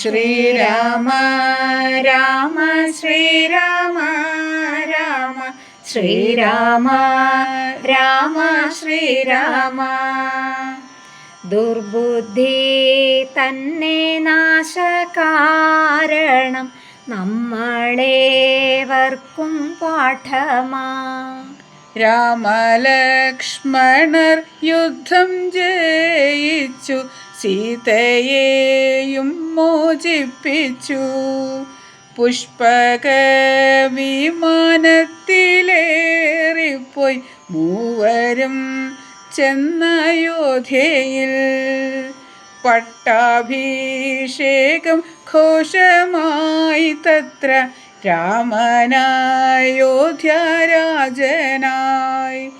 ശ്രീരാമ രാമ ശ്രീരാമ രാമ ശ്രീരാമ രാമ ശ്രീരാമ. ദുർബുദ്ധി തന്നെ നാശകാരണം നമ്മളേവർക്കും പാഠമാ. രാമലക്ഷ്മണർ യുദ്ധം ജയിച്ചു സീതയെയും മോചിപ്പിച്ചു. പുഷ്പക വിമാനത്തിലേറിപ്പോയി മൂവരും ചെന്നയോധ്യയിൽ. പട്ടാഭിഷേകം ഘോഷമായി തത്ര രാമനായോധ്യരാജനായി.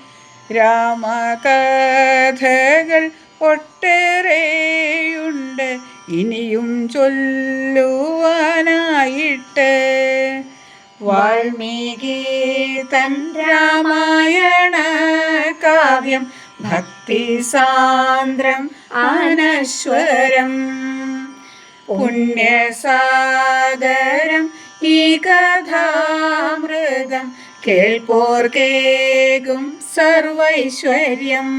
രാമകഥകൾ ഒട്ടേറെയുണ്ട് ഇനിയും ചൊല്ലുവാനായിട്ട്. വാൽമീകി തൻ രാമായണ കാവ്യം ഭക്തിസാന്ദ്രം അനശ്വരം. പുണ്യസാഗരം ഈ കഥാമൃതം കേൾപ്പോർക്കേകും സർവൈശ്വര്യം.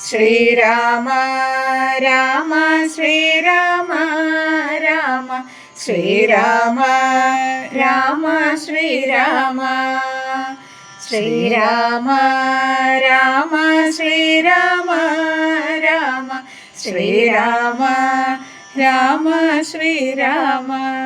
ശ്രീരാമ രാമ ശ്രീരാമ രാമ ശ്രീരാമ രാമ ശ്രീരാമ. ശ്രീരാമ രാമ ശ്രീരാമ രാമ ശ്രീരാമ രാമ ശ്രീരാമ.